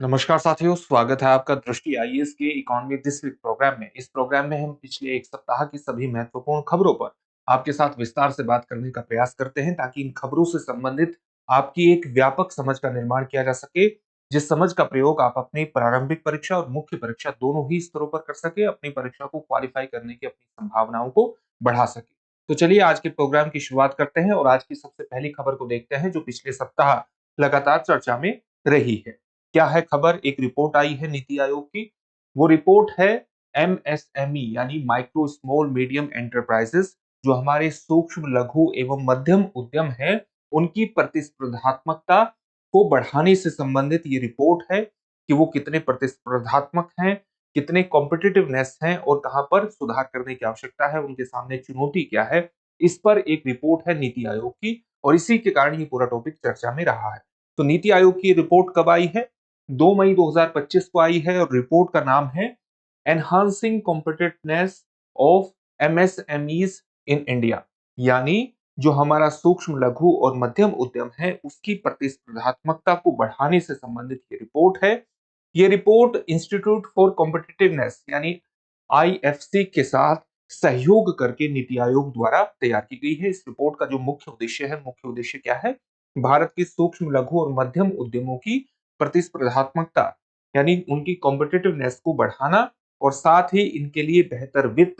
नमस्कार साथियों, स्वागत है आपका दृष्टि आईएएस के इकोनॉमी दिस वीक प्रोग्राम में। इस प्रोग्राम में हम पिछले एक सप्ताह की सभी महत्वपूर्ण खबरों पर आपके साथ विस्तार से बात करने का प्रयास करते हैं ताकि इन खबरों से संबंधित आपकी एक व्यापक समझ का निर्माण किया जा सके, जिस समझ का प्रयोग आप अपनी प्रारंभिक परीक्षा और मुख्य परीक्षा दोनों ही स्तरों पर कर सके, अपनी परीक्षा को क्वालिफाई करने की अपनी संभावनाओं को बढ़ा सके। तो चलिए आज के प्रोग्राम की शुरुआत करते हैं और आज की सबसे पहली खबर को देखते हैं जो पिछले सप्ताह लगातार चर्चा में रही है। क्या है खबर? एक रिपोर्ट आई है नीति आयोग की। वो रिपोर्ट है एमएसएमई यानी माइक्रो स्मॉल मीडियम एंटरप्राइजेस, जो हमारे सूक्ष्म लघु एवं मध्यम उद्यम है, उनकी प्रतिस्पर्धात्मकता को बढ़ाने से संबंधित ये रिपोर्ट है कि वो कितने प्रतिस्पर्धात्मक हैं, कितने कॉम्पिटिटिवनेस हैं और कहां पर सुधार करने की आवश्यकता है, उनके सामने चुनौती क्या है। इस पर एक रिपोर्ट है नीति आयोग की और इसी के कारण ये पूरा टॉपिक चर्चा में रहा है। तो नीति आयोग की रिपोर्ट कब आई है? 2 मई 2025 को आई है और रिपोर्ट का नाम है enhancing competitiveness of MSMEs in India, यानी जो हमारा सूक्ष्म लघु और मध्यम उद्यम है उसकी प्रतिस्पर्धात्मकता को बढ़ाने से संबंधित ये रिपोर्ट है। ये रिपोर्ट इंस्टीट्यूट फॉर कॉम्पिटिटिवनेस यानी आईएफसी के साथ सहयोग करके नीति आयोग द्वारा तैयार की गई है। इस रिपोर्ट का जो मुख्य उद्देश्य क्या है? भारत की सूक्ष्म लघु और मध्यम उद्यमों की प्रतिस्पर्धात्मकता यानी उनकी कॉम्पिटिटिवनेस को बढ़ाना और साथ ही इनके लिए बेहतर वित्त,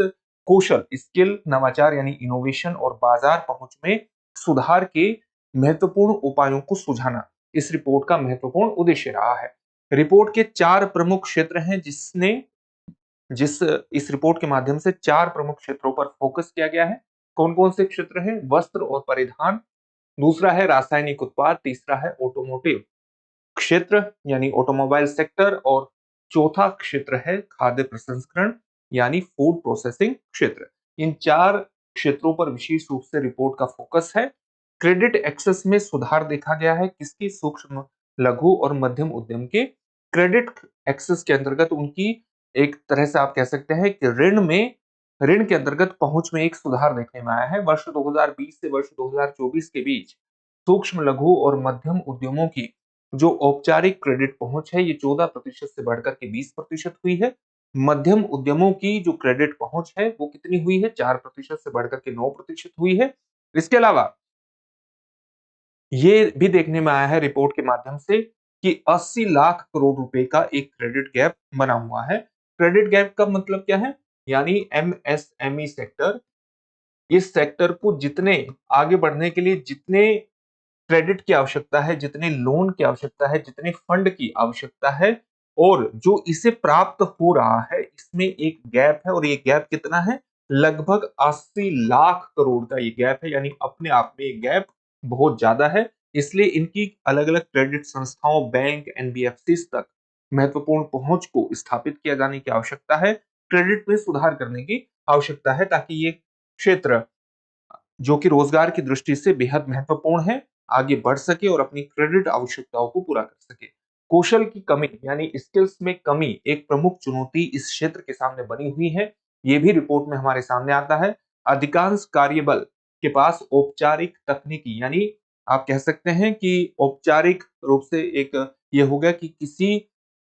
कौशल, स्किल, नवाचार यानी इनोवेशन और बाजार पहुंच में सुधार के महत्वपूर्ण उपायों को सुझाना इस रिपोर्ट का महत्वपूर्ण उद्देश्य रहा है। रिपोर्ट के 4 प्रमुख क्षेत्र हैं जिस इस रिपोर्ट के माध्यम से 4 प्रमुख क्षेत्रों पर फोकस किया गया है। कौन-कौन से क्षेत्र हैं? वस्त्र और परिधान, दूसरा है रासायनिक उत्पाद, तीसरा है ऑटोमोटिव क्षेत्र यानी ऑटोमोबाइल सेक्टर और चौथा क्षेत्र है खाद्य प्रसंस्करण यानी फूड प्रोसेसिंग क्षेत्र। इन 4 क्षेत्रों पर विशेष रूप से रिपोर्ट का फोकस है। क्रेडिट एक्सेस में सुधार देखा गया है। किसकी? सूक्ष्म लघु और मध्यम उद्यम के क्रेडिट एक्सेस के अंतर्गत उनकी एक तरह से आप कह सकते हैं कि ऋण के अंतर्गत पहुंच में एक सुधार देखने में आया है। वर्ष 2020 से वर्ष 2024 के बीच सूक्ष्म लघु और मध्यम उद्यमों की जो औपचारिक क्रेडिट पहुंच है ये 14% से बढ़कर के 20% हुई है। मध्यम उद्यमों की जो क्रेडिट पहुंच है वो कितनी हुई है? 4% से बढ़कर के 9% हुई है। इसके अलावा ये भी देखने में आया है रिपोर्ट के माध्यम से कि 80 लाख करोड़ रुपए का एक क्रेडिट गैप बना हुआ है। क्रेडिट गैप का मतलब क्या है? यानी एमएसएमई सेक्टर, इस सेक्टर को जितने आगे बढ़ने के लिए जितने क्रेडिट की आवश्यकता है, जितने लोन की आवश्यकता है, जितने फंड की आवश्यकता है और जो इसे प्राप्त हो रहा है, इसमें एक गैप है और ये गैप कितना है? लगभग 80 लाख करोड़ का ये गैप है, यानी अपने आप में ये गैप बहुत ज्यादा है। इसलिए इनकी अलग-अलग क्रेडिट संस्थाओं, बैंक, एनबीएफसीज तक महत्वपूर्ण पहुंच को स्थापित किया जाने की आवश्यकता है। क्रेडिट में सुधार करने की आवश्यकता है ताकि ये क्षेत्र जो कि रोजगार की दृष्टि से बेहद महत्वपूर्ण है, आगे बढ़ सके और अपनी क्रेडिट आवश्यकताओं को पूरा कर सके। कौशल की कमी यानी स्किल्स में कमी एक प्रमुख चुनौती इस क्षेत्र के सामने बनी हुई है। ये भी रिपोर्ट में हमारे सामने आता है। अधिकांश कार्यबल के पास औपचारिक तकनीकी यानी आप कह सकते हैं कि औपचारिक रूप से एक ये हो गया कि किसी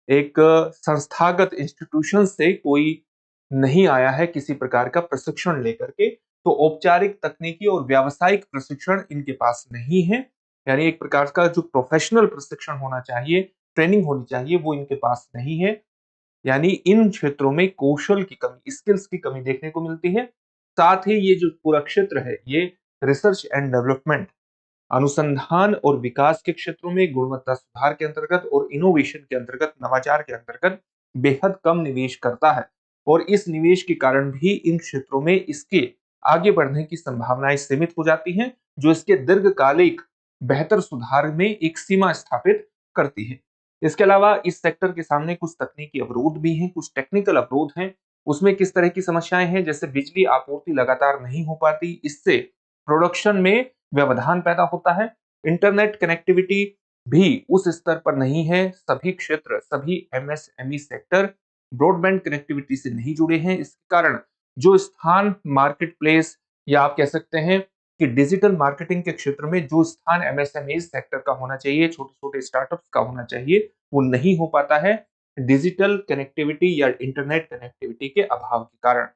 एक संस्थागत इंस्टीट्यूशन से कोई नहीं आया है किसी प्रकार का प्रशिक्षण लेकर के, तो औपचारिक तकनीकी और व्यावसायिक प्रशिक्षण इनके पास नहीं है। यानी एक प्रकार का जो प्रोफेशनल प्रशिक्षण होना चाहिए, ट्रेनिंग होनी चाहिए, वो इनके पास नहीं है। यानी इन क्षेत्रों में कौशल की कमी, स्किल्स की कमी देखने को मिलती है। साथ ही ये जो पूरा क्षेत्र है, ये रिसर्च एंड डेवलपमेंट, अनुसंधान और विकास के क्षेत्रों में गुणवत्ता सुधार के अंतर्गत और इनोवेशन के अंतर्गत, नवाचार के अंतर्गत बेहद कम निवेश करता है और इस निवेश के कारण भी इन क्षेत्रों में इसके आगे बढ़ने की संभावनाएं सीमित हो जाती हैं, जो इसके दीर्घकालिक बेहतर सुधार में एक सीमा स्थापित करती है। इसके अलावा इस सेक्टर के सामने कुछ तकनीकी अवरोध भी हैं, कुछ टेक्निकल अवरोध हैं। उसमें किस तरह की समस्याएं हैं? जैसे बिजली आपूर्ति लगातार नहीं हो पाती, इससे प्रोडक्शन में व्यवधान पैदा होता है। इंटरनेट कनेक्टिविटी भी उस स्तर पर नहीं है। सभी क्षेत्र, सभी एमएसएमई सेक्टर ब्रॉडबैंड कनेक्टिविटी से नहीं जुड़े हैं। इसके कारण जो स्थान मार्केट प्लेस या आप कह सकते हैं कि डिजिटल मार्केटिंग के क्षेत्र में जो स्थान एमएसएमई सेक्टर का होना चाहिए, छोटे-छोटे स्टार्टअप्स का होना चाहिए, वो नहीं हो पाता है डिजिटल कनेक्टिविटी या इंटरनेट कनेक्टिविटी के अभाव के कारण।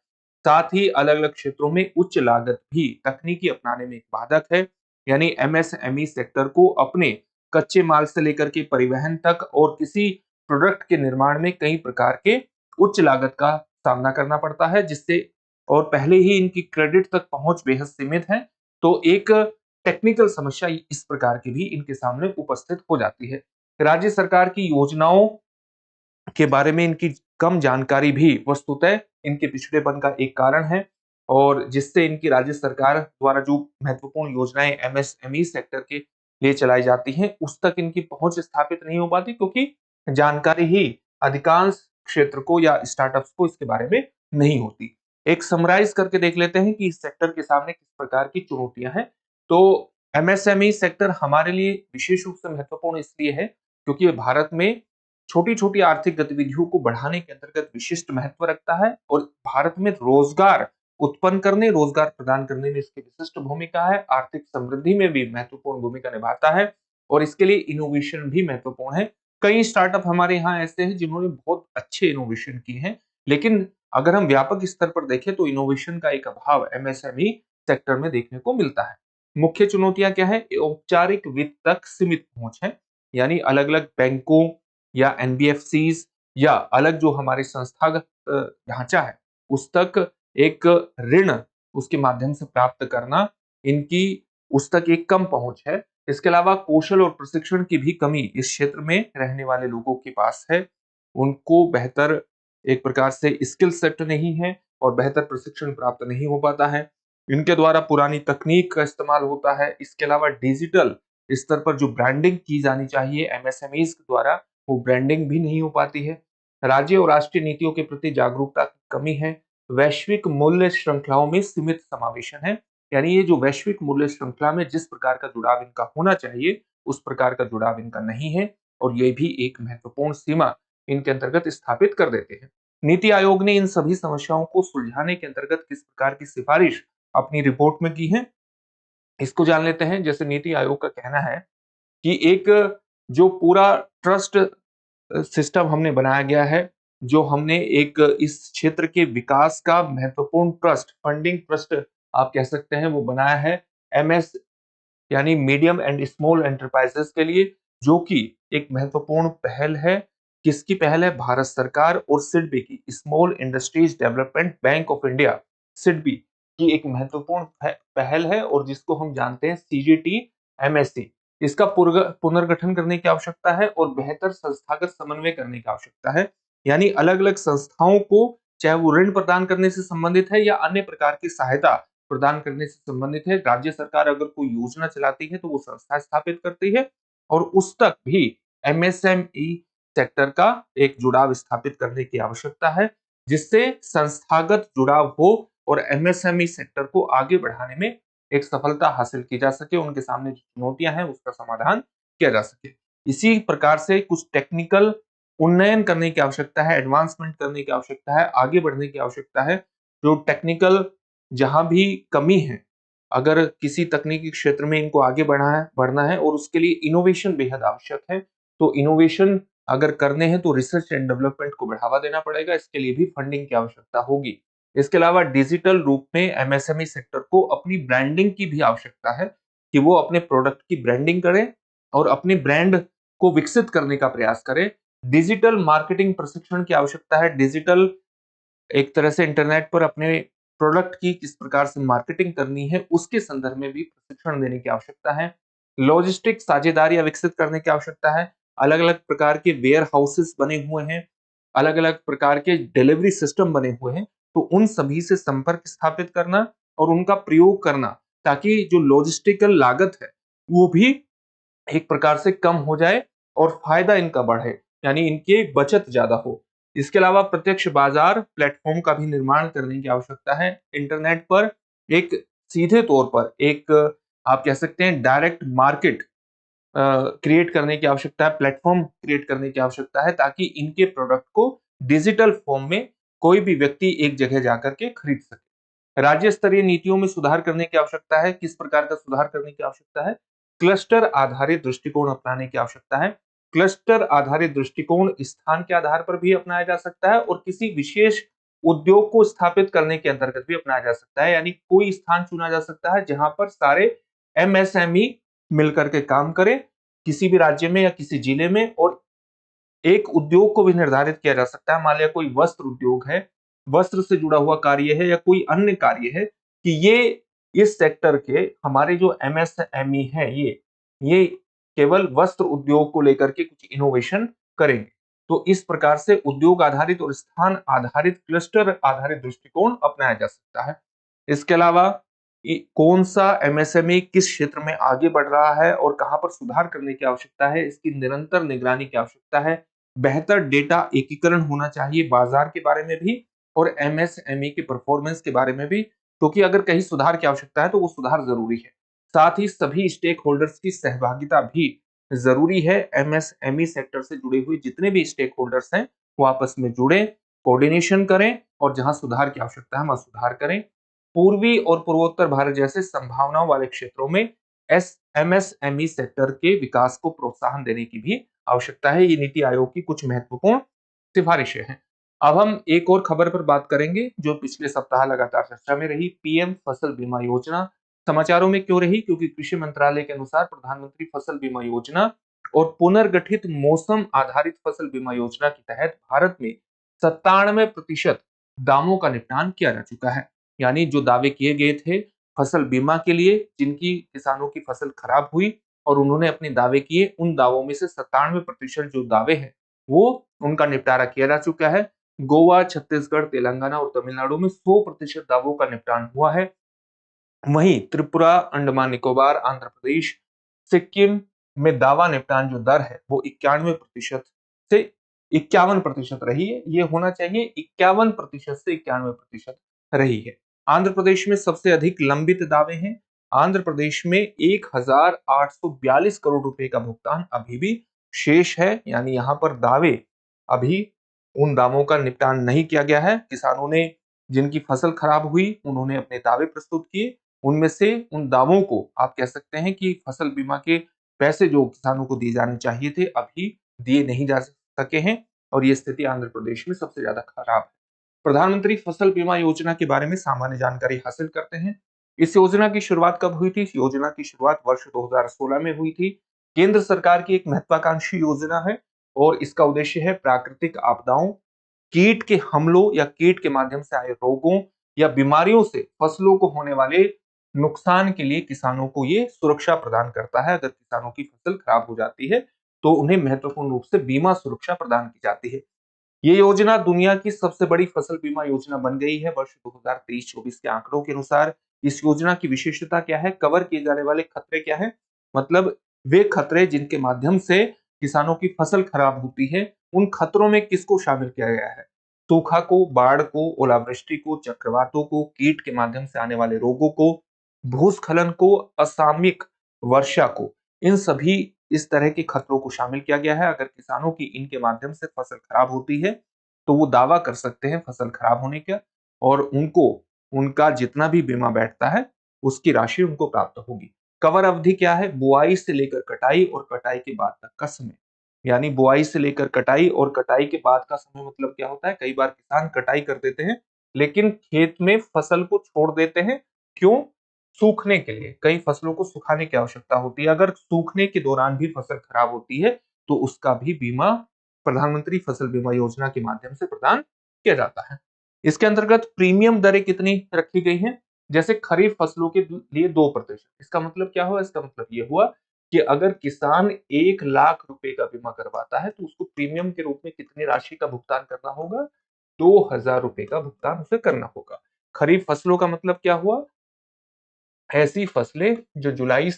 साथ ही अलग-अलग क्षेत्रों में उच्च लागत भी तकनीकी अपनाने में एक बाधक है। यानी एमएसएमई सेक्टर को अपने कच्चे माल से लेकर के परिवहन तक और किसी प्रोडक्ट के निर्माण में कई प्रकार के उच्च लागत का सामना करना पड़ता है, जिससे और पहले ही इनकी क्रेडिट तक पहुंच बेहद सीमित है, तो एक टेक्निकल समस्या इस प्रकार की भी इनके सामने उपस्थित हो जाती है। राज्य सरकार की योजनाओं के बारे में इनकी कम जानकारी भी वस्तुतः इनके पिछड़ेपन का एक कारण है और जिससे इनकी राज्य सरकार द्वारा जो महत्वपूर्ण योजनाएं एमएसएमई सेक्टर के लिए चलाई जाती हैं, उस तक इनकी पहुंच स्थापित नहीं हो पाती क्योंकि जानकारी ही अधिकांश क्षेत्र को या स्टार्टअप्स को इसके बारे में नहीं होती। एक समराइज करके देख लेते हैं कि इस सेक्टर के सामने किस प्रकार की चुनौतियां हैं। तो एमएसएमई सेक्टर हमारे लिए विशेष रूप से महत्वपूर्ण इसलिए है क्योंकि ये भारत में छोटी-छोटी आर्थिक गतिविधियों को बढ़ाने के अंतर्गत विशिष्ट महत्व रखता है और भारत में रोजगार उत्पन्न करने, रोजगार प्रदान करने में इसकी विशिष्ट भूमिका है, आर्थिक समृद्धि में भी महत्वपूर्ण भूमिका निभाता है और इसके लिए इनोवेशन भी महत्वपूर्ण है। कई स्टार्टअप हमारे यहाँ ऐसे हैं जिन्होंने बहुत अच्छे इनोवेशन किए हैं, लेकिन अगर हम व्यापक स्तर पर देखें तो इनोवेशन का एक अभाव एमएसएमई सेक्टर में देखने को मिलता है। मुख्य चुनौतियां क्या है? औपचारिक वित्त तक सीमित पहुंच है, यानी अलग-अलग बैंकों या एनबीएफसीज या अलग जो हमारे संस्थागत ढांचा है, उस तक एक ऋण उसके माध्यम से प्राप्त करना इनकी उस तक एक कम पहुंच है। इसके अलावा कौशल और प्रशिक्षण की भी कमी इस क्षेत्र में रहने वाले लोगों के पास है। उनको बेहतर एक प्रकार से स्किल सेट नहीं है और बेहतर प्रशिक्षण प्राप्त नहीं हो पाता है। इनके द्वारा पुरानी तकनीक का इस्तेमाल होता है। इसके अलावा डिजिटल स्तर पर जो ब्रांडिंग की जानी चाहिए एमएसएमईज द्वारा, वो ब्रांडिंग भी नहीं हो पाती है। राज्य और राष्ट्रीय नीतियों के प्रति जागरूकता की कमी है। वैश्विक मूल्य श्रृंखलाओं में सीमित समावेशन है। यानी ये जो वैश्विक मूल्य श्रृंखला में जिस प्रकार का जुड़ाव इनका होना चाहिए, उस प्रकार का जुड़ाव इनका नहीं है और ये भी एक महत्वपूर्ण सीमा इनके अंतर्गत स्थापित कर देते हैं। नीति आयोग ने इन सभी समस्याओं को सुलझाने के अंतर्गत किस प्रकार की सिफारिश अपनी रिपोर्ट में की है, इसको जान लेते हैं। जैसे नीति आयोग का कहना है कि एक जो पूरा ट्रस्ट सिस्टम हमने बनाया गया है, जो हमने एक इस क्षेत्र के विकास का महत्वपूर्ण ट्रस्ट, फंडिंग ट्रस्ट आप कह सकते हैं, वो बनाया है एमएस यानी मीडियम एंड स्मॉल एंटरप्राइजेस के लिए, जो कि एक महत्वपूर्ण पहल है। किसकी पहल है? भारत सरकार और सिडबी की, small industries development bank of India, SIDBI की एक महत्वपूर्ण पहल है और जिसको हम जानते हैं सीजीटी एमएससी। इसका पुनर्गठन करने की आवश्यकता है और बेहतर संस्थागत समन्वय करने की आवश्यकता है। यानी अलग-अलग संस्थाओं को, चाहे वो ऋण प्रदान करने से संबंधित है या अन्य प्रकार की सहायता प्रदान करने से संबंधित है। राज्य सरकार अगर कोई योजना चलाती है तो वो संस्था स्थापित करती है और उस तक भी एमएसएमई सेक्टर का एक जुड़ाव स्थापित करने की आवश्यकता है, जिससे संस्थागत जुड़ाव हो और एमएसएमई सेक्टर को आगे बढ़ाने में एक सफलता हासिल की जा सके, उनके सामने जो चुनौतियां हैं उसका समाधान किया जा सके। इसी प्रकार से कुछ टेक्निकल उन्नयन करने की आवश्यकता है, एडवांसमेंट करने की आवश्यकता है, आगे बढ़ने की आवश्यकता है। जो टेक्निकल जहां भी कमी है, अगर किसी तकनीकी क्षेत्र में इनको आगे बढ़ना है और उसके लिए इनोवेशन बेहद आवश्यक है। तो इनोवेशन अगर करने हैं तो रिसर्च एंड डेवलपमेंट को बढ़ावा देना पड़ेगा, इसके लिए भी फंडिंग की आवश्यकता होगी। इसके अलावा डिजिटल रूप में एमएसएमई सेक्टर को अपनी ब्रांडिंग की भी आवश्यकता है कि वो अपने प्रोडक्ट की ब्रांडिंग करें और अपने ब्रांड को विकसित करने का प्रयास करें। डिजिटल मार्केटिंग प्रशिक्षण की आवश्यकता है। डिजिटल एक तरह से इंटरनेट पर अपने प्रोडक्ट की किस प्रकार से मार्केटिंग करनी है, उसके संदर्भ में भी प्रशिक्षण देने की आवश्यकता है। लॉजिस्टिक साझेदारियां विकसित करने की आवश्यकता है। अलग-अलग प्रकार के वेयर हाउसेस बने हुए हैं, अलग-अलग प्रकार के डिलीवरी सिस्टम बने हुए हैं, तो उन सभी से संपर्क स्थापित करना और उनका प्रयोग करना, ताकि जो लॉजिस्टिकल लागत है, वो भी एक प्रकार से कम हो जाए और फायदा इनका बढ़े, यानी इनकी बचत ज्यादा हो। इसके अलावा प्रत्यक्ष बाजार प्लेटफॉर्म का भी निर्माण करने की आवश्यकता है। इंटरनेट पर एक सीधे तौर पर एक आप कह सकते हैं डायरेक्ट मार्केट क्रिएट करने की आवश्यकता है, प्लेटफॉर्म क्रिएट करने की आवश्यकता है, ताकि इनके प्रोडक्ट को डिजिटल फॉर्म में कोई भी व्यक्ति एक जगह जाकर के खरीद सके। राज्य स्तरीय नीतियों में सुधार करने की आवश्यकता है। किस प्रकार का सुधार करने की आवश्यकता है? क्लस्टर आधारित दृष्टिकोण अपनाने की आवश्यकता है। क्लस्टर आधारित दृष्टिकोण स्थान के आधार पर भी अपनाया जा सकता है और किसी विशेष उद्योग को स्थापित करने के अंतर्गत भी अपनाया जा सकता है। यानी कोई स्थान चुना जा सकता है जहां पर सारे एमएसएमई मिलकर के काम करें किसी भी राज्य में या किसी जिले में, और एक उद्योग को भी निर्धारित किया जा सकता है। मान लिया कोई वस्त्र उद्योग है, वस्त्र से जुड़ा हुआ कार्य है या कोई अन्य कार्य है कि ये इस सेक्टर के हमारे जो एमएसएमई है ये केवल वस्त्र उद्योग को लेकर के कुछ इनोवेशन करेंगे। तो इस प्रकार से उद्योग आधारित और स्थान आधारित क्लस्टर आधारित दृष्टिकोण अपनाया जा सकता है। इसके अलावा कौन सा एमएसएमई किस क्षेत्र में आगे बढ़ रहा है और कहां पर सुधार करने की आवश्यकता है, इसकी निरंतर निगरानी की आवश्यकता है। बेहतर डेटा एकीकरण होना चाहिए बाजार के बारे में भी और एमएसएमई के परफॉर्मेंस के बारे में भी, क्योंकि अगर कहीं सुधार की आवश्यकता है तो वो सुधार जरूरी है। साथ ही सभी स्टेक होल्डर्स की सहभागिता भी जरूरी है। एमएसएमई सेक्टर से जुड़े हुए जितने भी स्टेक होल्डर्स हैं वो आपस में जुड़े, कोऑर्डिनेशन करें और जहां सुधार की आवश्यकता है वहां सुधार करें। पूर्वी और पूर्वोत्तर भारत जैसे संभावनाओं वाले क्षेत्रों में एमएसएमई सेक्टर के विकास को प्रोत्साहन देने की भी आवश्यकता है। ये नीति आयोग की कुछ महत्वपूर्ण सिफारिशें हैं। अब हम एक और खबर पर बात करेंगे जो पिछले सप्ताह लगातार चर्चा में रही, पीएम फसल बीमा योजना। समाचारों में क्यों रही? क्योंकि कृषि मंत्रालय के अनुसार प्रधानमंत्री फसल बीमा योजना और पुनर्गठित मौसम आधारित फसल बीमा योजना के तहत भारत में 97% दावों का निपटान किया जा चुका है। यानी जो दावे किए गए थे फसल बीमा के लिए, जिनकी किसानों की फसल खराब हुई और उन्होंने अपने दावे किए, उन दावों में से 97% जो दावे हैं वो उनका निपटारा किया जा चुका है। गोवा, छत्तीसगढ़, तेलंगाना और तमिलनाडु में 100% दावों का निपटान हुआ है। वहीं त्रिपुरा, अंडमान निकोबार, आंध्र प्रदेश, सिक्किम में दावा निपटान जो दर है वो 91% से 51% रही है। ये होना चाहिए 51% से 91% रही है। आंध्र प्रदेश में सबसे अधिक लंबित दावे हैं। आंध्र प्रदेश में 1842 करोड़ रुपए का भुगतान अभी भी शेष है। यानी यहाँ पर दावे अभी उन दावों का निपटान नहीं किया गया है। किसानों ने जिनकी फसल खराब हुई उन्होंने अपने दावे प्रस्तुत किए, उनमें से उन दावों को आप कह सकते हैं कि फसल बीमा के पैसे जो किसानों को दिए जाने चाहिए थे अभी दिए नहीं जा सके हैं और ये स्थिति आंध्र प्रदेश में सबसे ज्यादा खराब है। प्रधानमंत्री फसल बीमा योजना के बारे में सामान्य जानकारी हासिल करते हैं। इस योजना की शुरुआत कब हुई थी? इस योजना की शुरुआत वर्ष 2016 में हुई थी। केंद्र सरकार की एक महत्वाकांक्षी योजना है और इसका उद्देश्य है प्राकृतिक आपदाओं, कीट के हमलों या कीट के माध्यम से आए रोगों या बीमारियों से फसलों को होने वाले नुकसान के लिए किसानों को ये सुरक्षा प्रदान करता है। अगर किसानों की फसल खराब हो जाती है तो उन्हें महत्वपूर्ण रूप से बीमा सुरक्षा प्रदान की जाती है। ये योजना दुनिया की सबसे बड़ी फसल बीमा योजना बन गई है वर्ष 2023-24 के आंकड़ों के अनुसार। इस योजना की विशेषता क्या है? कवर किए जाने वाले खतरे क्या है? मतलब वे खतरे जिनके माध्यम से किसानों की फसल खराब होती है, उन खतरों में किसको शामिल किया गया है? सूखा को, बाढ़ को, ओलावृष्टि को, चक्रवातों को, कीट के माध्यम से आने वाले रोगों को, भूस्खलन को, असामयिक वर्षा को, इन सभी इस तरह के खतरों को शामिल किया गया है। अगर किसानों की इनके माध्यम से फसल खराब होती है तो वो दावा कर सकते हैं फसल खराब होने का और उनको उनका जितना भी बीमा बैठता है उसकी राशि उनको प्राप्त होगी। कवर अवधि क्या है? बुआई से लेकर कटाई और कटाई के बाद तक का समय। यानी बुआई से लेकर कटाई और कटाई के बाद का समय मतलब क्या होता है? कई बार किसान कटाई कर देते हैं लेकिन खेत में फसल को छोड़ देते हैं। क्यों? सूखने के लिए। कई फसलों को सुखाने की आवश्यकता होती है। अगर सूखने के दौरान भी फसल खराब होती है तो उसका भी बीमा प्रधानमंत्री फसल बीमा योजना के माध्यम से प्रदान किया जाता है। इसके अंतर्गत प्रीमियम दरें कितनी रखी गई हैं? जैसे खरीफ फसलों के लिए 2%। इसका मतलब क्या हुआ? इसका मतलब ये हुआ कि अगर किसान 1 लाख रुपए का बीमा करवाता है तो उसको प्रीमियम के रूप में कितनी राशि का भुगतान करना होगा? 2,000 रुपए का भुगतान उसे करना होगा। खरीफ फसलों का मतलब क्या हुआ? ऐसी फसलें जो जुलाई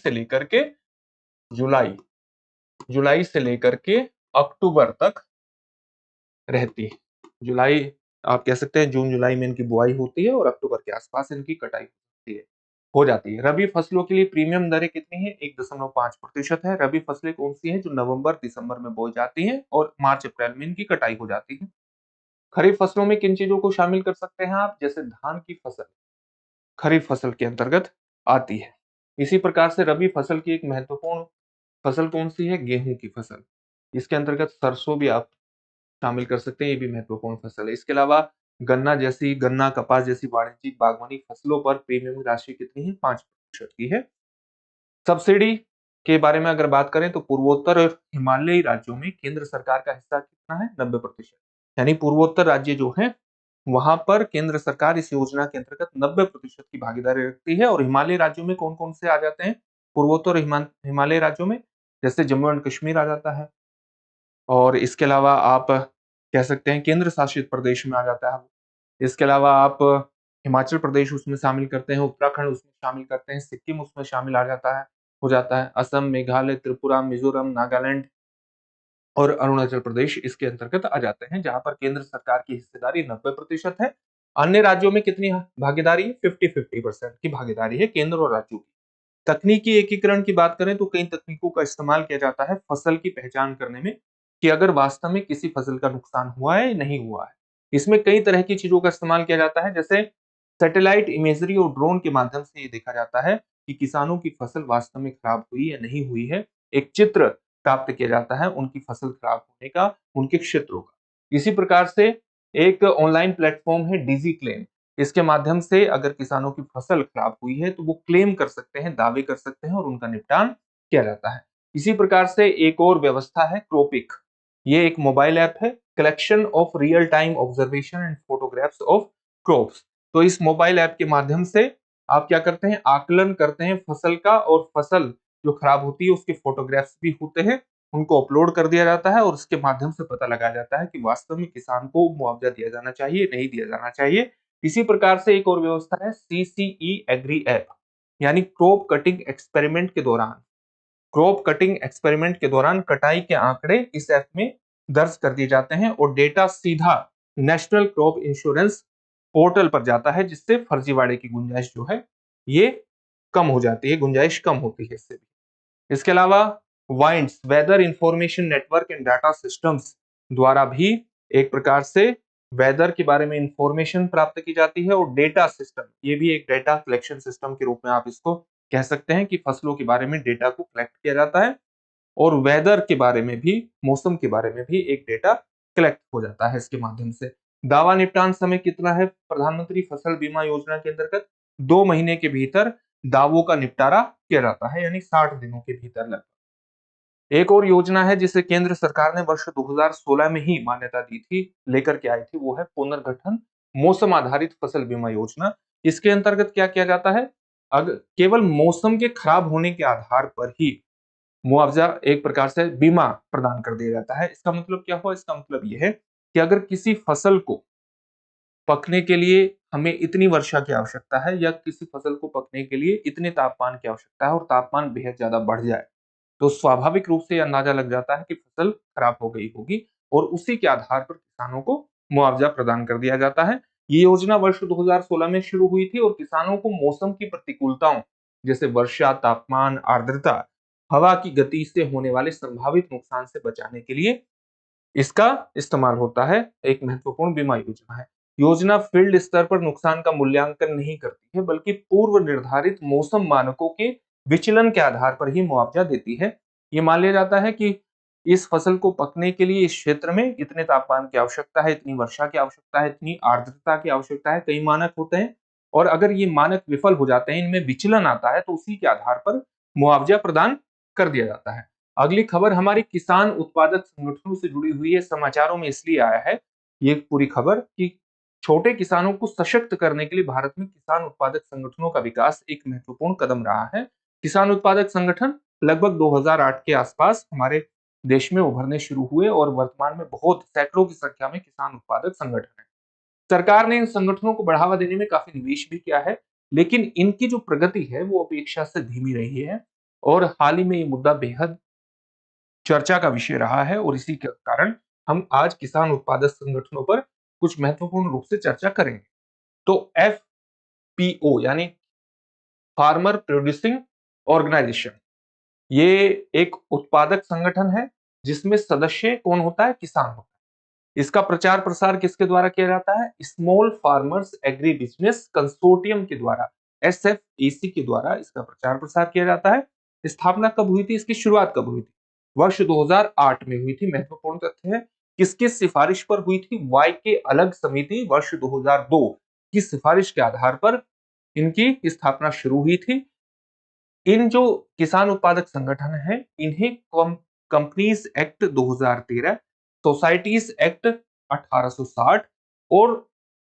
जुलाई से लेकर के अक्टूबर तक रहती है। जुलाई आप कह सकते हैं जून जुलाई में इनकी बुआई होती है और अक्टूबर के आसपास इनकी कटाई होती है हो जाती है। रबी फसलों के लिए प्रीमियम दरें कितनी है? 1.5% है। रबी फसलें कौन सी है? जो नवंबर दिसंबर में बोई जाती हैं और मार्च अप्रैल में इनकी कटाई हो जाती है। खरीफ फसलों में किन चीजों को शामिल कर सकते हैं आप? जैसे धान की फसल, खरीफ फसल के अंतर्गत आती है। इसी प्रकार से रबी फसल की एक महत्वपूर्ण फसल कौन सी है? गेहूं की फसल। इसके अंतर्गत सरसों भी आप शामिल कर सकते हैं, ये भी महत्वपूर्ण फसल है। इसके अलावा गन्ना, कपास जैसी वाणिज्यिक बागवानी फसलों पर प्रीमियम की राशि कितनी है? 5% की है। सब्सिडी के बारे में अगर बात करें तो पूर्वोत्तर और हिमालयी राज्यों में केंद्र सरकार का हिस्सा कितना है? 90%। यानी पूर्वोत्तर राज्य जो है वहां पर केंद्र सरकार इस योजना के अंतर्गत 90% की भागीदारी रखती है। और हिमालयी राज्यों में कौन कौन से आ जाते हैं? पूर्वोत्तर और हिमालयी राज्यों में जैसे जम्मू एंड कश्मीर आ जाता है, और इसके अलावा आप कह सकते हैं केंद्र शासित प्रदेश में आ जाता है। इसके अलावा आप हिमाचल प्रदेश उसमें शामिल करते हैं, उत्तराखंड उसमें शामिल करते हैं, सिक्किम उसमें शामिल आ जाता है हो जाता है, असम, मेघालय, त्रिपुरा, मिजोरम, नागालैंड और अरुणाचल प्रदेश इसके अंतर्गत आ जाते हैं, जहां पर केंद्र सरकार की हिस्सेदारी 90% है। अन्य राज्यों में कितनी भागीदारी है? 50-50% की भागीदारी है केंद्र और राज्यों की। तकनीकी एकीकरण की बात करें तो कई तकनीकों का इस्तेमाल किया जाता है फसल की पहचान करने में, कि अगर वास्तव में किसी फसल का नुकसान हुआ है या नहीं हुआ है। इसमें कई तरह की चीजों का इस्तेमाल किया जाता है, जैसे सैटेलाइट इमेजरी और ड्रोन के माध्यम से ये देखा जाता है कि किसानों की फसल वास्तव में खराब हुई या नहीं हुई है। एक चित्र प्राप्त किया जाता है उनकी फसल खराब होने का, उनके क्षेत्रों का। इसी प्रकार से एक ऑनलाइन प्लेटफॉर्म है डिजी क्लेम। इसके माध्यम से अगर किसानों की फसल खराब हुई है तो वो क्लेम कर सकते हैं, दावे कर सकते हैं और उनका निपटान किया जाता है। इसी प्रकार से एक और व्यवस्था है क्रोपिक। ये एक मोबाइल ऐप है, collection of real time observation and photographs of crops. तो इस मोबाइल ऐप के माध्यम से आप क्या करते हैं? आकलन करते हैं फसल का, और फसल जो खराब होती है उसके फोटोग्राफ्स भी होते हैं, उनको अपलोड कर दिया जाता है और उसके माध्यम से पता लगाया जाता है कि वास्तव में किसान को मुआवजा दिया जाना चाहिए, नहीं दिया जाना चाहिए। इसी प्रकार से एक और व्यवस्था है सीसीई एग्री ऐप, यानी क्रॉप कटिंग एक्सपेरिमेंट के दौरान कटाई के आंकड़े इस ऐप में दर्ज कर दिए जाते हैं और डेटा सीधा नेशनल क्रॉप इंश्योरेंस पोर्टल पर जाता है, जिससे फर्जीवाड़े की गुंजाइश जो है ये कम हो जाती है, गुंजाइश कम होती है इससे भी। इसके अलावा winds weather information network and data systems द्वारा भी एक प्रकार से वेदर के बारे में इंफॉर्मेशन प्राप्त की जाती है। और डेटा सिस्टम, ये भी एक डेटा कलेक्शन सिस्टम के रूप में आप इसको कह सकते हैं, कि फसलों के बारे में डेटा को कलेक्ट किया जाता है और वेदर के बारे में भी, मौसम के बारे में भी एक डेटा कलेक्ट हो जाता है इसके माध्यम से। दावा निपटान समय कितना है? प्रधानमंत्री फसल बीमा योजना के अंतर्गत 2 महीने के भीतर दावों का निपटारा किया जाता है, यानी 60 दिनों के भीतर लगभग। एक और योजना है जिसे केंद्र सरकार ने वर्ष 2016 में ही मान्यता दी थी, लेकर के आई थी, वो है पुनर्गठन मौसम आधारित फसल बीमा योजना। इसके अंतर्गत क्या किया जाता है? अगर केवल मौसम के खराब होने के आधार पर ही मुआवजा एक प्रकार से बीमा प्रदान कर दिया जाता है। इसका मतलब क्या हुआ? इसका मतलब यह है कि अगर किसी फसल को पकने के लिए हमें इतनी वर्षा की आवश्यकता है, या किसी फसल को पकने के लिए इतने तापमान की आवश्यकता है और तापमान बेहद ज्यादा बढ़ जाए, तो स्वाभाविक रूप से अंदाजा लग जाता है कि फसल खराब हो गई होगी, और उसी के आधार पर किसानों को मुआवजा प्रदान कर दिया जाता है। ये योजना वर्ष 2016 में शुरू हुई थी और किसानों को मौसम की प्रतिकूलताओं जैसे वर्षा, तापमान, आर्द्रता, हवा की गति से होने वाले संभावित नुकसान से बचाने के लिए इसका इस्तेमाल होता है। एक महत्वपूर्ण बीमा योजना है। योजना फील्ड स्तर पर नुकसान का मूल्यांकन नहीं करती है, बल्कि पूर्व निर्धारित मौसम मानकों के विचलन के आधार पर ही मुआवजा देती है। ये मान लिया जाता है कि इस फसल को पकने के लिए इस क्षेत्र में इतने तापमान की आवश्यकता है, इतनी वर्षा की आवश्यकता है, इतनी आर्द्रता की आवश्यकता है, कई मानक होते हैं, और अगर ये मानक विफल हो जाते हैं, इनमें विचलन आता है, तो उसी के आधार पर मुआवजा प्रदान कर दिया जाता है। अगली खबर हमारी किसान उत्पादक संगठनों से जुड़ी हुई है, समाचारों में इसलिए आया है ये पूरी खबर कि छोटे किसानों को सशक्त करने के लिए भारत में किसान उत्पादक संगठनों का विकास एक महत्वपूर्ण कदम रहा है। किसान उत्पादक संगठन लगभग 2008 के आसपास हमारे देश में उभरने शुरू हुए और वर्तमान में बहुत सैकड़ों की संख्या में किसान उत्पादक संगठन है। सरकार ने इन संगठनों को बढ़ावा देने में काफी निवेश भी किया है, लेकिन इनकी जो प्रगति है वो अपेक्षा से धीमी रही है, और हाल ही में ये मुद्दा बेहद चर्चा का विषय रहा है, और इसी के कारण हम आज किसान उत्पादक संगठनों पर कुछ महत्वपूर्ण रूप से चर्चा करेंगे। तो एफपीओ यानी फार्मर प्रोड्यूसिंग ऑर्गेनाइजेशन, ये एक उत्पादक संगठन है जिसमें सदस्य कौन होता है? किसान होता है। इसका प्रचार प्रसार किसके द्वारा किया जाता है? Small farmers agri business consortium के द्वारा SFAC के द्वारा इसका प्रचार प्रसार किया जाता है। स्थापना कब हुई थी, इसकी शुरुआत कब हुई थी? वर्ष 2008 में हुई थी। महत्वपूर्ण तथ्य है, किसकी सिफारिश पर हुई थी? वाई अलग समिति वर्ष 2002 की सिफारिश के आधार पर इनकी स्थापना शुरू हुई थी। इन जो किसान उत्पादक संगठन हैं, इन्हें कंपनीज एक्ट 2013, सोसाइटीज एक्ट 1860 और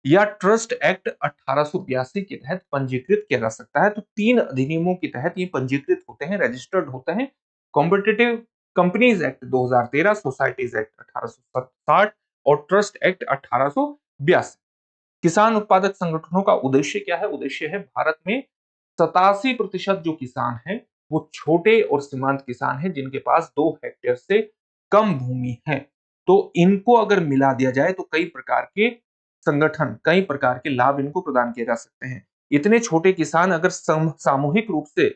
या ट्रस्ट एक्ट 1882 के तहत पंजीकृत किया जा सकता है। तो 3 अधिनियमों के तहत ये पंजीकृत होते हैं, रजिस्टर्ड होते हैं। Competitive companies act 2013, societies act 1860 और ट्रस्ट एक्ट 1882। किसान उत्पादक संगठनों का उद्देश्य क्या है? उद्देश्य है भारत में 87% जो किसान हैं वो छोटे और सीमांत किसान हैं, जिनके पास 2 हेक्टेयर से कम भूमि है। तो इनको अगर मिला दिया जाए तो कई प्रकार के संगठन, कई प्रकार के लाभ इनको प्रदान किए जा सकते हैं। इतने छोटे किसान अगर सामूहिक रूप से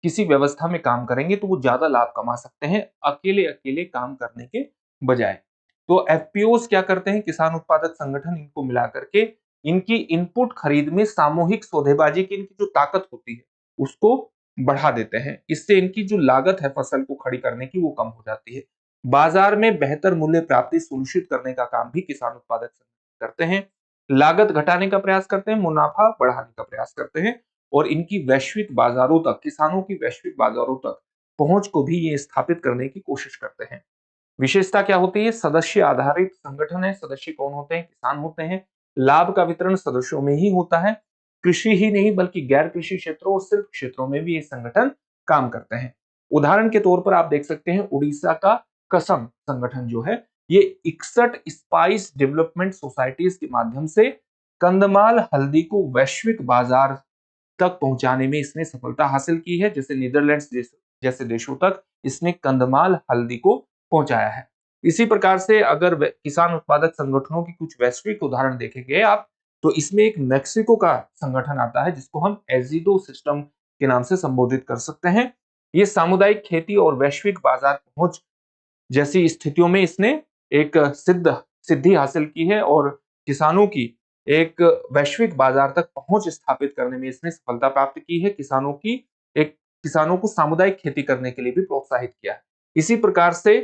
किसी व्यवस्था में काम करेंगे तो वो ज्यादा लाभ कमा सकते हैं, अकेले अकेले काम करने के बजाय। तो एफपीओस क्या करते हैं? किसान उत्पादक संगठन इनको मिला करके इनकी इनपुट खरीद में सामूहिक सौदेबाजी की इनकी जो ताकत होती है उसको बढ़ा देते हैं। इससे इनकी जो लागत है फसल को खड़ी करने की वो कम हो जाती है। बाजार में बेहतर मूल्य प्राप्ति सुनिश्चित करने का काम भी किसान उत्पादक संगठन करते हैं। लागत घटाने का प्रयास करते हैं, मुनाफा बढ़ाने का प्रयास करते हैं और इनकी वैश्विक बाजारों तक, किसानों की वैश्विक बाजारों तक पहुंच को भी ये स्थापित करने की कोशिश करते हैं। विशेषता क्या होती है? सदस्य आधारित संगठन है। सदस्य कौन होते हैं? किसान होते हैं। लाभ का वितरण सदस्यों में ही होता है। कृषि ही नहीं बल्कि गैर कृषि क्षेत्रों और सिर्फ क्षेत्रों में भी ये संगठन काम करते हैं। उदाहरण के तौर पर आप देख सकते हैं उड़ीसा का कसम संगठन जो है, ये 61 स्पाइस डेवलपमेंट सोसाइटीज के माध्यम से कंदमाल हल्दी को वैश्विक बाजार तक पहुंचाने में इसने सफलता हासिल की है। जैसे नीदरलैंड्स जैसे देशों तक इसने कंदमाल हल्दी को पहुंचाया है। इसी प्रकार से अगर किसान उत्पादक संगठनों की कुछ वैश्विक उदाहरण देखेंगे आप, तो इसमें एक मेक्सिको का संगठन आता है जिसको हम एजिडो सिस्टम के नाम से संबोधित कर सकते हैं। ये सामुदायिक खेती और वैश्विक बाजार पहुंच जैसी स्थितियों में इसने एक सिद्धि हासिल की है और किसानों की एक वैश्विक बाजार तक पहुंच स्थापित करने में इसने सफलता प्राप्त की है। किसानों को सामुदायिक खेती करने के लिए भी प्रोत्साहित किया है। इसी प्रकार से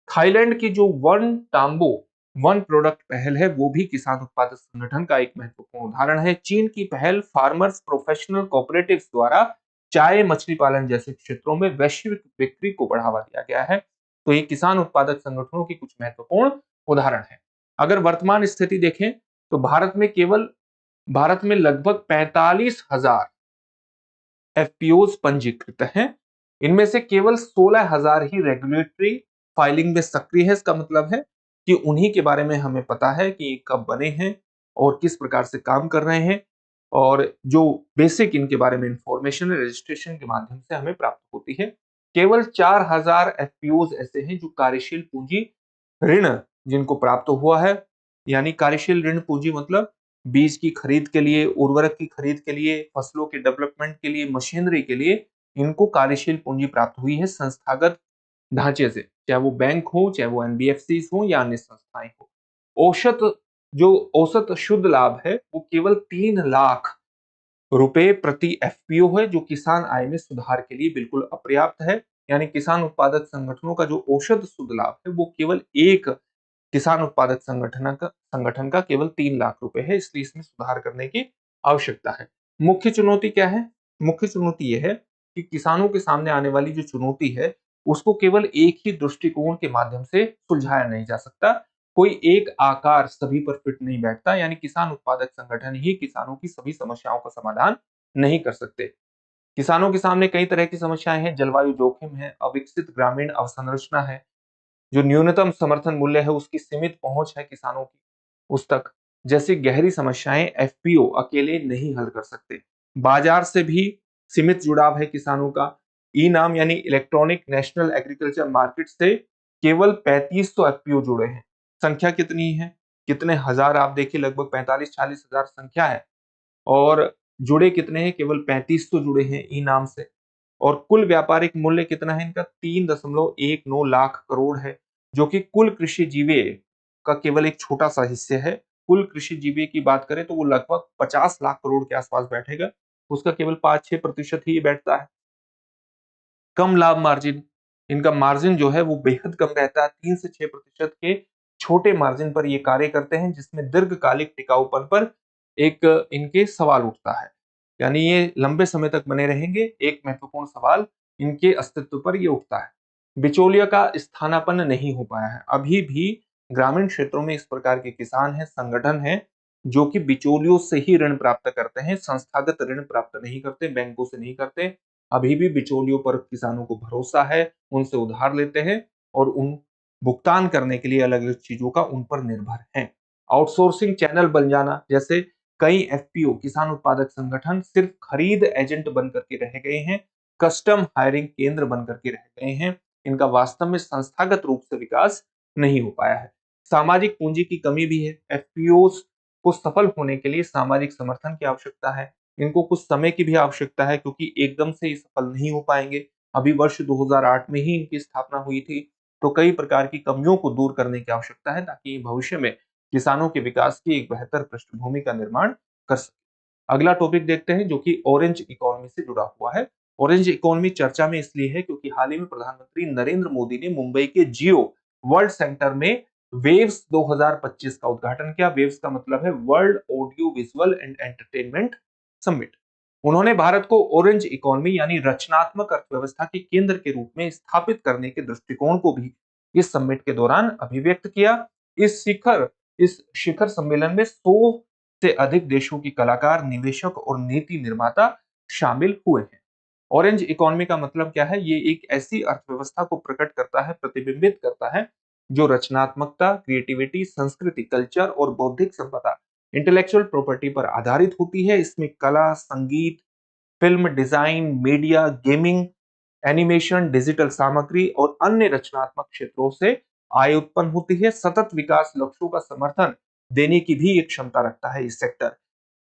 थाईलैंड की जो वन टाम्बो वन प्रोडक्ट पहल है वो भी किसान उत्पादक संगठन का एक महत्वपूर्ण उदाहरण है। चीन की पहल फार्मर्स प्रोफेशनल कोऑपरेटिव्स द्वारा चाय, मछली पालन जैसे क्षेत्रों में वैश्विक बिक्री को बढ़ावा दिया गया है। तो ये किसान उत्पादक संगठनों की कुछ महत्वपूर्ण उदाहरण है। अगर वर्तमान स्थिति देखें तो भारत में लगभग 45,000 एफपीओज पंजीकृत हैं। इनमें से केवल 16,000 ही रेगुलेटरी फाइलिंग में सक्रिय है। इसका मतलब है कि उन्हीं के बारे में हमें पता है कि ये कब बने हैं और किस प्रकार से काम कर रहे हैं, और जो बेसिक इनके बारे में इंफॉर्मेशन रजिस्ट्रेशन के माध्यम से हमें प्राप्त होती है। केवल 4,000 एफपीओज ऐसे हैं जो कार्यशील पूंजी ऋण जिनको प्राप्त हुआ है, यानी कार्यशील ऋण पूंजी मतलब बीज की खरीद के लिए, उर्वरक की खरीद के लिए, फसलों के डेवलपमेंट के लिए, मशीनरी के लिए इनको कार्यशील पूंजी प्राप्त हुई है संस्थागत ढांचे से, चाहे वो बैंक हो, चाहे वो एनबीएफसी हो या अन्य संस्थाएं हो। औसत जो औसत शुद्ध लाभ है वो केवल 3 लाख रुपए प्रति एफपीओ है, जो किसान आय में सुधार के लिए बिल्कुल अपर्याप्त है। यानी किसान उत्पादक संगठनों का जो औसत शुद्ध लाभ है वो केवल एक किसान उत्पादक संगठन का केवल 3 लाख रुपए है, इसलिए इसमें सुधार करने की आवश्यकता है। मुख्य चुनौती क्या है? मुख्य चुनौती यह है कि किसानों के सामने आने वाली जो चुनौती है उसको केवल एक ही दृष्टिकोण के माध्यम से सुलझाया नहीं जा सकता। कोई एक आकार सभी पर फिट नहीं बैठता, यानी किसान उत्पादक संगठन ही किसानों की सभी समस्याओं का समाधान नहीं कर सकते। किसानों के सामने कई तरह की समस्याएं हैं। जलवायु जोखिम है, अविकसित ग्रामीण अवसंरचना है, जो न्यूनतम समर्थन मूल्य है उसकी सीमित पहुंच है किसानों की उस तक, जैसी गहरी समस्याएं एफपीओ अकेले नहीं हल कर सकते। बाजार से भी सीमित जुड़ाव है किसानों का। ई नाम यानी इलेक्ट्रॉनिक नेशनल एग्रीकल्चर मार्केट से केवल 3500 एफपीओ जुड़े हैं। संख्या कितनी है? कितने हजार? आप देखिए लगभग 45-40 हजार संख्या है और जुड़े कितने हैं? केवल 3500 जुड़े हैं ई नाम से। और कुल व्यापारिक मूल्य कितना है इनका? 3.19 लाख करोड़ है, जो कि कुल कृषि जीवे का केवल एक छोटा सा हिस्सा है। कुल कृषि जीवे की बात करें तो वो लगभग 50 लाख करोड़ के आसपास बैठेगा। उसका केवल 5-6% ही बैठता है। कम लाभ मार्जिन, इनका मार्जिन जो है वो बेहद कम रहता है, 3 से 6% के छोटे मार्जिन पर ये कार्य करते हैं, जिसमें दीर्घकालिक टिकाऊपन पर एक इनके सवाल उठता है। यानी ये लंबे समय तक बने रहेंगे, एक महत्वपूर्ण सवाल इनके अस्तित्व पर ये उठता है। बिचौलिया का स्थानापन्न नहीं हो पाया है। अभी भी ग्रामीण क्षेत्रों में इस प्रकार के किसान हैं, संगठन हैं, जो कि बिचौलियों से ही ऋण प्राप्त करते हैं, संस्थागत ऋण प्राप्त नहीं करते, बैंकों से नहीं करते। अभी भी बिचौलियों पर किसानों को भरोसा है, उनसे उधार लेते हैं और उन भुगतान करने के लिए अलग-अलग चीजों का उन पर निर्भर हैं। आउटसोर्सिंग चैनल बन जाना, जैसे कई एफपीओ किसान उत्पादक संगठन सिर्फ खरीद एजेंट बनकर के रह गए हैं, कस्टम हायरिंग केंद्र बनकर के रह गए हैं। इनका वास्तव में संस्थागत रूप से विकास नहीं हो पाया है। सामाजिक पूंजी की कमी भी है। एफपीओस को सफल होने के लिए सामाजिक समर्थन की आवश्यकता है। इनको कुछ समय की भी आवश्यकता है, क्योंकि एकदम से ये सफल नहीं हो पाएंगे। अभी वर्ष 2008 में ही इनकी स्थापना हुई थी, तो कई प्रकार की कमियों को दूर करने की आवश्यकता है, ताकि भविष्य में किसानों के विकास की एक बेहतर पृष्ठभूमि का निर्माण कर सके। अगला टॉपिक देखते हैं, जो कि ऑरेंज इकोनॉमी से जुड़ा हुआ है। ऑरेंज इकोनॉमी चर्चा में इसलिए है क्योंकि हाल ही में प्रधानमंत्री नरेंद्र मोदी ने मुंबई के जियो वर्ल्ड सेंटर में वेव्स 2025 का उद्घाटन किया। वेव्स का मतलब है world audio visual and entertainment summit. उन्होंने भारत को ऑरेंज इकोनॉमी यानी रचनात्मक अर्थव्यवस्था के केंद्र के रूप में स्थापित करने के दृष्टिकोण को भी इस समिट के दौरान अभिव्यक्त किया। इस शिखर सम्मेलन में 100 से अधिक देशों की कलाकार, निवेशक और नीति निर्माता शामिल हुए हैं। ऑरेंज इकोनॉमी का मतलब क्या है? ये एक ऐसी अर्थव्यवस्था को प्रकट करता है, प्रतिबिंबित करता है, जो रचनात्मकता, क्रिएटिविटी, संस्कृति, कल्चर और बौद्धिक संपदा, इंटेलेक्चुअल प्रॉपर्टी पर आधारित होती है। इसमें कला, संगीत, film design, media, gaming, animation, digital सामग्री और अन्य रचनात्मक क्षेत्रों से आय उत्पन्न होती है। सतत विकास लक्ष्यों का समर्थन देने की भी एक क्षमता रखता है इस सेक्टर।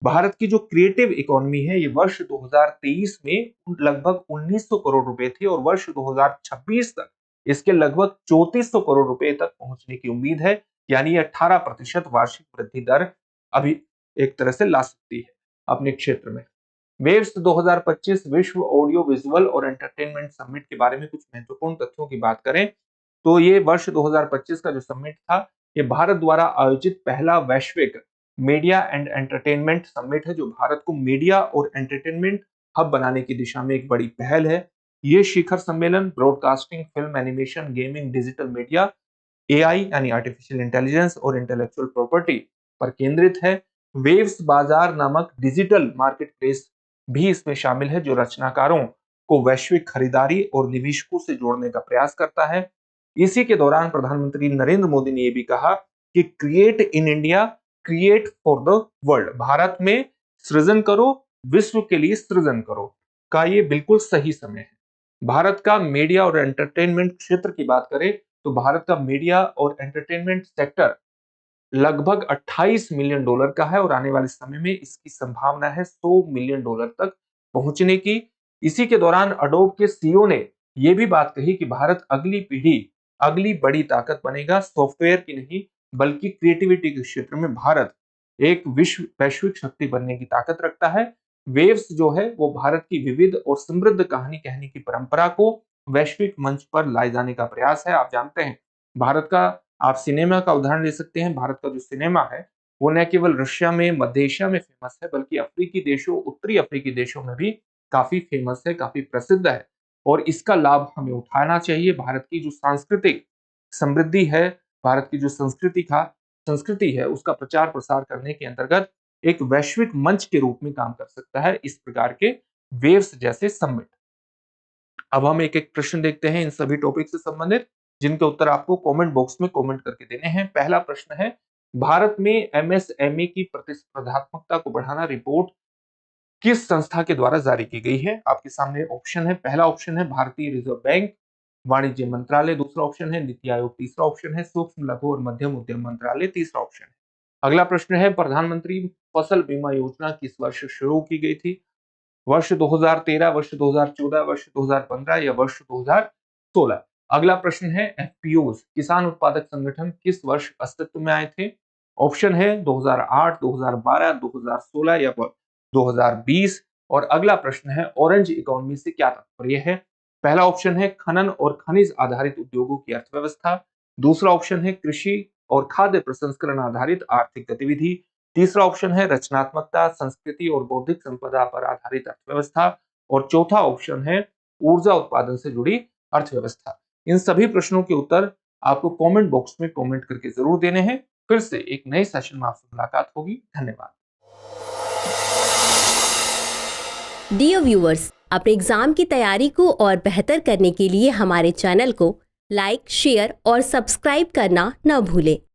भारत की जो क्रिएटिव इकोनॉमी है, ये वर्ष 2023 में लगभग 1900 करोड़ रुपए थी और वर्ष 2026 तक इसके लगभग 3400 करोड़ रुपए तक पहुंचने की उम्मीद है। यानी 18% वार्षिक वृद्धि दर अभी एक तरह से ला सकती है अपने क्षेत्र में। वेव्स 2025 विश्व ऑडियो विजुअल और एंटरटेनमेंट समिट के बारे में कुछ महत्वपूर्ण तथ्यों की बात करें, तो ये वर्ष 2025 का जो समिट था, ये भारत द्वारा आयोजित पहला वैश्विक मीडिया एंड एंटरटेनमेंट समिट है, जो भारत को मीडिया और एंटरटेनमेंट हब बनाने की दिशा में एक बड़ी पहल है। ये शिखर सम्मेलन broadcasting, film, animation, gaming, digital media, AI यानी आर्टिफिशियल इंटेलिजेंस और इंटेलेक्चुअल प्रॉपर्टी पर केंद्रित है। वेव्स बाजार नामक डिजिटल मार्केट प्लेस भी इसमें शामिल है, जो रचनाकारों को वैश्विक खरीदारी और निवेशकों से जोड़ने का प्रयास करता है। इसी के दौरान प्रधानमंत्री नरेंद्र मोदी ने यह भी कहा कि create in India, create for the world. Bharat में सृजन करो, विश्व के लिए सृजन करो का ये बिल्कुल सही समय है। भारत का मीडिया और एंटरटेनमेंट क्षेत्र की बात करें, तो भारत का मीडिया और एंटरटेनमेंट सेक्टर लगभग $28 मिलियन का है और आने वाले समय में इसकी संभावना है $100 मिलियन तक पहुंचने की। इसी के दौरान अडोब के सीईओ ने यह भी बात कही कि भारत अगली पीढ़ी, अगली बड़ी ताकत बनेगा, सॉफ्टवेयर की नहीं बल्कि क्रिएटिविटी के क्षेत्र में भारत एक वैश्विक शक्ति बनने की ताकत रखता है। वेव्स जो है वो भारत की विविध और समृद्ध कहानी कहने की परंपरा को वैश्विक मंच पर लाए जाने का प्रयास है। आप जानते हैं, भारत का आप सिनेमा का उदाहरण ले सकते हैं। भारत का जो सिनेमा है, वो न केवल रशिया में, मध्य एशिया में फेमस है, बल्कि अफ्रीकी देशों, उत्तरी अफ्रीकी देशों में भी काफी फेमस है, काफी प्रसिद्ध है और इसका लाभ हमें उठाना चाहिए। भारत की जो सांस्कृतिक समृद्धि है, भारत की जो संस्कृति है, उसका प्रचार प्रसार करने के अंतर्गत एक वैश्विक मंच के रूप में काम कर सकता है इस प्रकार के वेव्स जैसे समिट। अब हम एक एक प्रश्न देखते हैं इन सभी टॉपिक से संबंधित, जिनके उत्तर आपको कमेंट बॉक्स में कमेंट करके देने हैं। पहला प्रश्न है, भारत में एमएसएमई की प्रतिस्पर्धात्मकता को बढ़ाना रिपोर्ट किस संस्था के द्वारा जारी की गई है? आपके सामने ऑप्शन है। पहला ऑप्शन है भारतीय रिजर्व बैंक, वाणिज्य मंत्रालय। दूसरा ऑप्शन है नीति आयोग। तीसरा ऑप्शन है सूक्ष्म लघु और मध्यम उद्यम मंत्रालय। तीसरा ऑप्शन है। अगला प्रश्न है, प्रधानमंत्री फसल बीमा योजना किस वर्ष शुरू की गई थी? वर्ष 2013, वर्ष 2014, वर्ष 2015 या वर्ष 2016? अगला प्रश्न है, एफपीओ किसान उत्पादक संगठन किस वर्ष अस्तित्व में आए थे? ऑप्शन है 2008, 2012, 2016 या 2020। और अगला प्रश्न है, ऑरेंज इकोनॉमी से क्या तात्पर्य है? पहला ऑप्शन है खनन और खनिज आधारित उद्योगों की अर्थव्यवस्था। दूसरा ऑप्शन है कृषि और खाद्य प्रसंस्करण आधारित आर्थिक गतिविधि। तीसरा ऑप्शन है रचनात्मकता, संस्कृति और बौद्धिक संपदा पर आधारित अर्थव्यवस्था। और चौथा ऑप्शन है ऊर्जा उत्पादन से जुड़ी अर्थव्यवस्था। इन सभी प्रश्नों के उत्तर आपको कमेंट बॉक्स में कमेंट करके जरूर देने हैं। फिर से एक नए सेशन में आपसे मुलाकात होगी। धन्यवाद। डियर व्यूअर्स, अपने एग्जाम की तैयारी को और बेहतर करने के लिए हमारे चैनल को लाइक, शेयर और सब्सक्राइब करना न भूलें।